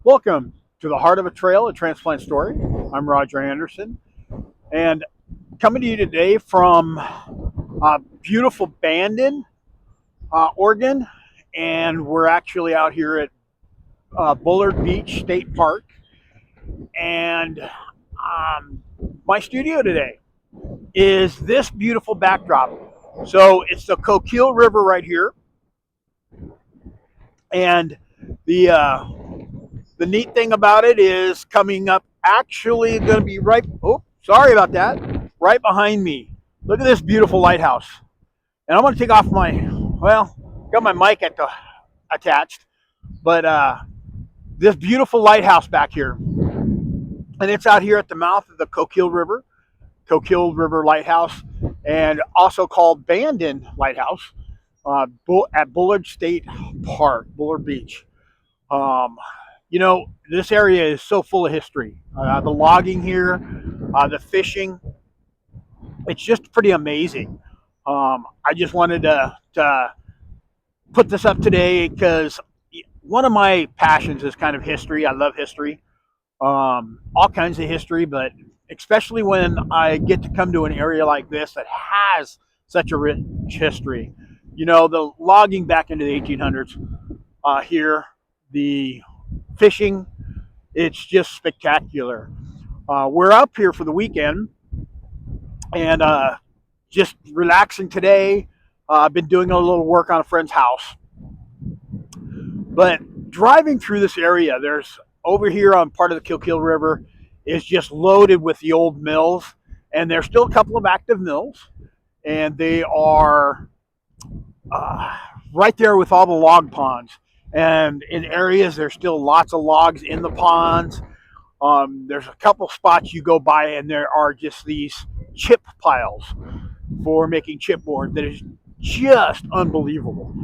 Welcome to the Heart of a Trail, a transplant story. I'm Roger Anderson, and coming to you today from beautiful Bandon, Oregon, and we're actually out here at Bullard Beach State Park, and my studio today is this beautiful backdrop. So it's the Coquille River right here, and the uh, the neat thing about it is coming up actually going to be right. Oh, sorry about that. Right behind me. Look at this beautiful lighthouse. And I'm going to take off got my mic attached, but this beautiful lighthouse back here. And it's out here at the mouth of the Coquille River Lighthouse, and also called Bandon Lighthouse at Bullard State Park, Bullard Beach. Um, this area is so full of history. The logging here, the fishing, it's just pretty amazing. I just wanted to put this up today because one of my passions is kind of history. I love history, all kinds of history, but especially when I get to come to an area like this that has such a rich history. The logging back into the 1800s here, the fishing, it's just spectacular. We're up here for the weekend and just relaxing today. I've been doing a little work on a friend's house. But driving through this area, there's over here on part of the Coquille River is just loaded with the old mills. And there's still a couple of active mills. And they are right there with all the log ponds. And in areas, there's still lots of logs in the ponds. There's a couple spots you go by, and there are just these chip piles for making chipboard that is just unbelievable.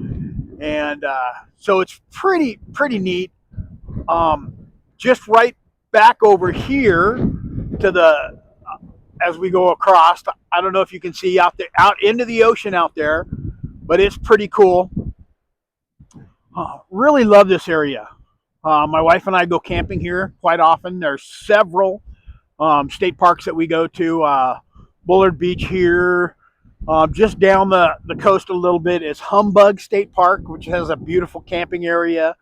And so it's pretty neat. Just right back over here to the as we go across. I don't know if you can see out there, out into the ocean out there, but it's pretty cool. Really love this area. My wife and I go camping here quite often. There's several state parks that we go to. Bullard Beach here. Just down the coast a little bit is Humbug State Park, which has a beautiful camping area.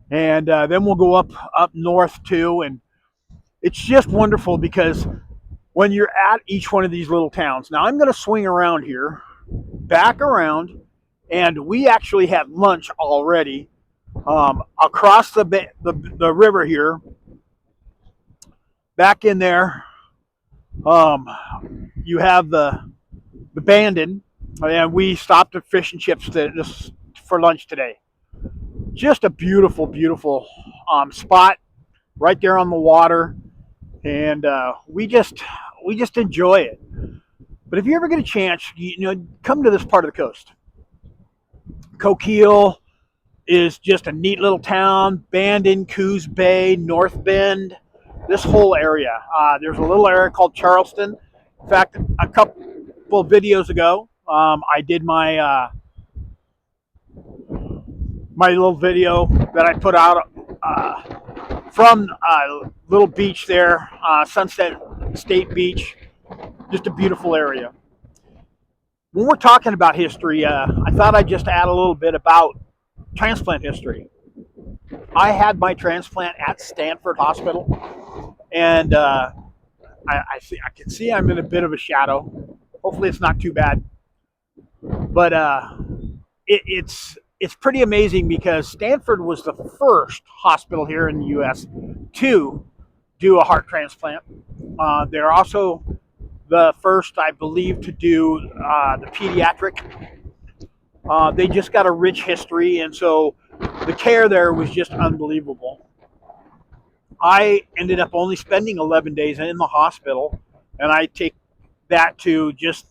And then we'll go up north too. And it's just wonderful because when you're at each one of these little towns. Now I'm going to swing around here, back around, and we actually had lunch already across the river here. Back in there, you have the Bandon, and we stopped at Fish and Chips for lunch today. Just a beautiful spot right there on the water, and we just enjoy it. But if you ever get a chance, come to this part of the coast. Coquille is just a neat little town. Bandon, Coos Bay, North Bend, this whole area. There's a little area called Charleston. In fact, a couple videos ago, I did my little video that I put out from little beach there, Sunset State Beach. Just a beautiful area. When we're talking about history, I thought I'd just add a little bit about transplant history. I had my transplant at Stanford Hospital, and I can see I'm in a bit of a shadow. Hopefully, it's not too bad. But it's pretty amazing because Stanford was the first hospital here in the U.S. to do a heart transplant. They're also the first, I believe, to do the pediatric. They just got a rich history, and so the care there was just unbelievable. I ended up only spending 11 days in the hospital, and I take that to just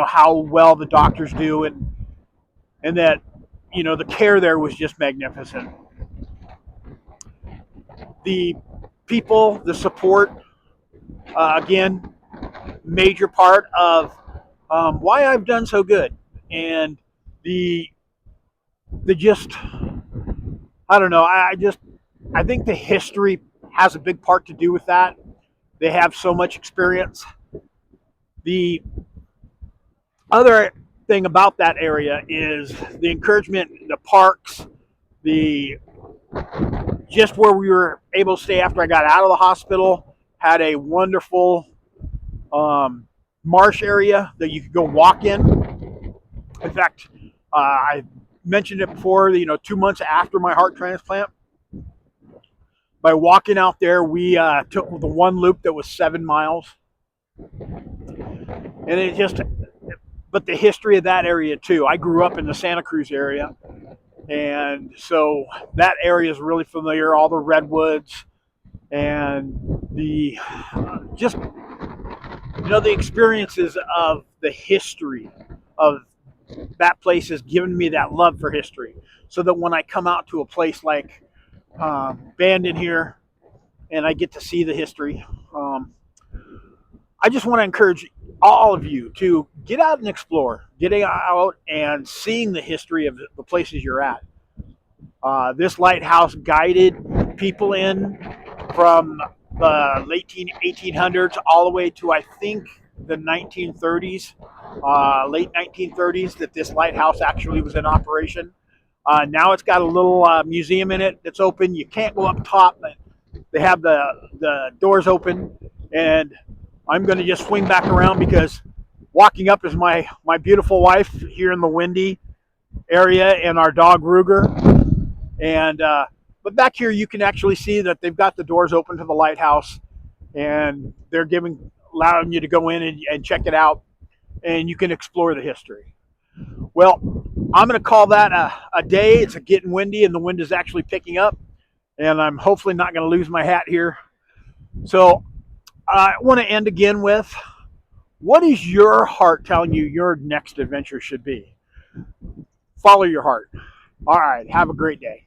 how well the doctors do, and that the care there was just magnificent. The people, the support, again, major part of why I've done so good, and the just I don't know. I just I think the history has a big part to do with that. They have so much experience. The other thing about that area is the encouragement, the parks, the just where we were able to stay after I got out of the hospital had a wonderful marsh area that you could go walk in. In fact, I mentioned it before. 2 months after my heart transplant, by walking out there, we took the one loop that was 7 miles, and it just. But the history of that area too. I grew up in the Santa Cruz area, and so that area is really familiar. All the redwoods and the just the experiences of the history of that place has given me that love for history. So that when I come out to a place like Bandon here, and I get to see the history, I just want to encourage all of you to get out and explore, getting out and seeing the history of the places you're at. This lighthouse guided people in from the late 1800s all the way to, I think, the 1930s, late 1930s, that this lighthouse actually was in operation. Now it's got a little museum in it that's open. You can't go up top, but they have the doors open. And I'm going to just swing back around because walking up is my beautiful wife here in the windy area and our dog Ruger. And but back here you can actually see that they've got the doors open to the lighthouse, and they're allowing you to go in and check it out, and you can explore the history. Well, I'm going to call that a day. It's getting windy, and the wind is actually picking up, and I'm hopefully not going to lose my hat here. So I want to end again with, what is your heart telling you your next adventure should be? Follow your heart. All right. Have a great day.